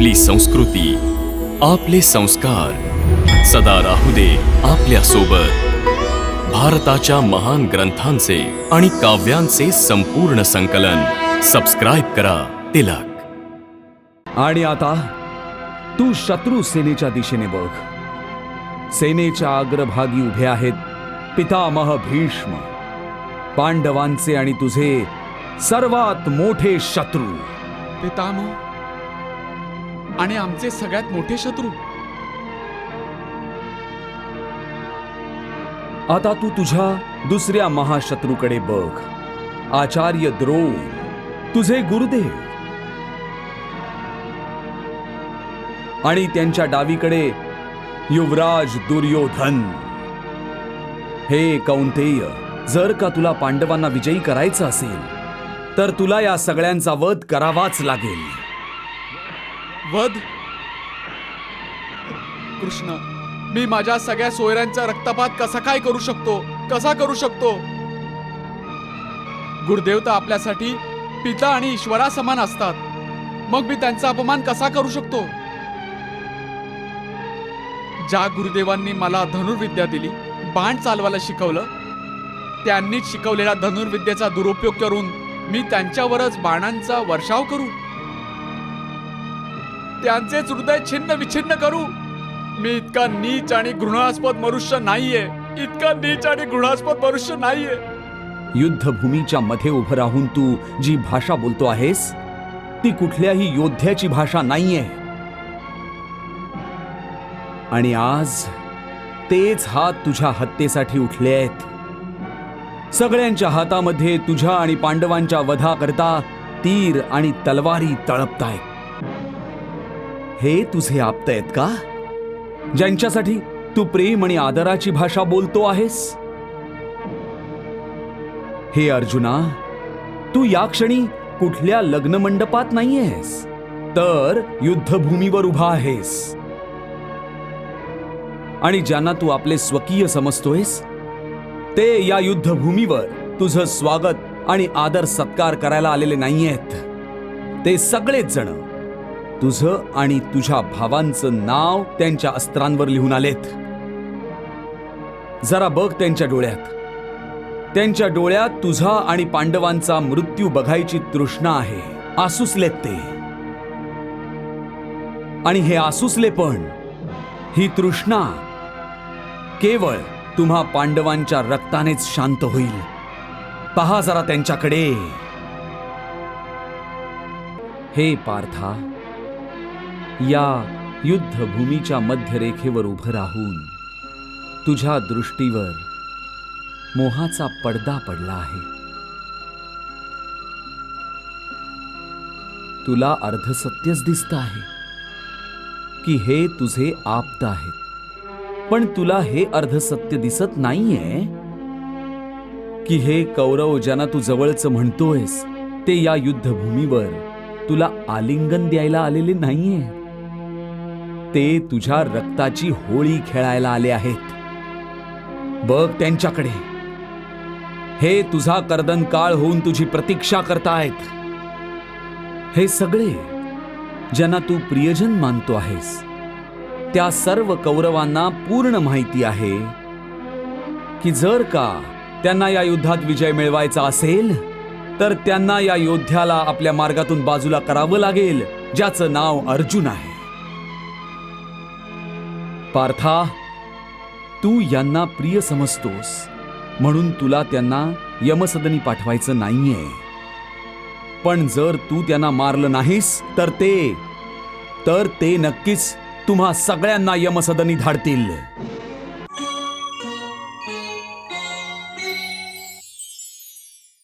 आपली संस्कृती, आपले संस्कार सदा राहू दे आपल्या सोबत. भारताच्या महान ग्रंथांचे आणि काव्यांचे संपूर्ण संकलन. सबस्क्राईब करा तिलक. आणि आता तू शत्रू सेनेच्या दिशेने बघ. सेनेच्या अग्रभागी उभे आहेत पितामह भीष्म, पांडवांचे आणि तुझे सर्वात मोठे शत्रू. पितामह आणि आमचे सगळ्यात मोठे शत्रू. आता तू तुझ्या दुसऱ्या महाशत्रूकडे बघ. आचार्य द्रोण, तुझे गुरुदेव. आणि त्यांच्या डावीकडे युवराज दुर्योधन. हे कौंतेय, जर का तुला पांडवांना विजयी करायचं असेल तर तुला या सगळ्यांचा वध करावाच लागेल. वध? कृष्ण, मी माझ्या सगळ्या सोयऱ्यांचा रक्तपात कसा काय करू शकतो? कसा करू शकतो? गुरुदेव तर आपल्यासाठी पिता आणि ईश्वरा समान असतात. मग मी त्यांचा अपमान कसा करू शकतो? ज्या गुरुदेवांनी मला धनुर्विद्या दिली, बाण चालवायला शिकवलं, त्यांनीच शिकवलेल्या धनुर्विद्येचा दुरुपयोग करून मी त्यांच्यावरच बाणांचा वर्षाव करू, त्यांचेच हृदय छिन्न विछिन्न करू? मी इतका नीच आणि घृणास्पद मनुष्य नाहीये. इतका नीच आणि घृणास्पद मनुष्य नाहीये. युद्धभूमीच्या मध्ये उभं राहून तू जी भाषा बोलतो आहेस ती कुठल्याही योद्ध्याची भाषा नाहीये. आणि आज तेच हात तुझ्या हत्येसाठी उठले आहेत. सगळ्यांच्या हातामध्ये तुझ्या आणि पांडवांच्या वधाकरता तीर आणि तलवारी तळपतायत. हे तुझे आप्त का, ज्यांच्यासाठी तू प्रेम आणि आदराची भाषा बोलतो आहेस? हे अर्जुना, तू या क्षणी कुठल्या लग्न मंडपात नाहीयेस, तर युद्धभूमीवर उभा आहेस. आणि ज्यांना तू आपले स्वकीय समजतोयस ते या युद्धभूमीवर तुझं स्वागत आणि आदर सत्कार करायला आलेले नाहीयेत. ते सगळेच जण तुझं आणि तुझ्या भावांचं नाव त्यांच्या अस्त्रांवर लिहून आलेत. जरा बघ त्यांच्या डोळ्यात. त्यांच्या डोळ्यात तुझा आणि पांडवांचा मृत्यू बघायची तृष्णा आहे. आसुसलेत ते. आणि हे आसुसलेपण, ही तृष्णा केवळ तुम्हा पांडवांच्या रक्तानेच शांत होईल. पहा जरा त्यांच्याकडे. हे पार्था, या युद्धभूमीच्या मध्यरेखेवर उभं राहून तुझ्या दृष्टीवर मोहाचा पडदा पडला आहे. तुला अर्धसत्यच दिसतं आहे की हे तुझे आप्त आहेत, पण तुला हे अर्धसत्य दिसत नाहीये की हे कौरव ज्यांना तू जवळचं म्हणतोयस ते या युद्धभूमीवर तुला आलिंगन द्यायला आलेले नाहीये. ते तुझ्या रक्ताची होळी खेळायला आले आहेत. बघ त्यांच्याकडे. हे तुझा कर्दन काळ होऊन तुझी प्रतीक्षा करतायत. हे सगळे ज्यांना तू प्रियजन मानतो आहेस, त्या सर्व कौरवांना पूर्ण माहिती आहे की जर का त्यांना या युद्धात विजय मिळवायचा असेल तर त्यांना या योद्ध्याला आपल्या मार्गातून बाजूला करावं लागेल, ज्याचं नाव अर्जुन आहे. पार्था, तू यांना प्रिय समजतोस म्हणून तुला त्यांना यमसदनी पाठवायचं नाहीये. पण जर तू त्यांना मारलं नाहीस तर ते नक्कीच तुम्हा सगळ्यांना यमसदनी धाडतील.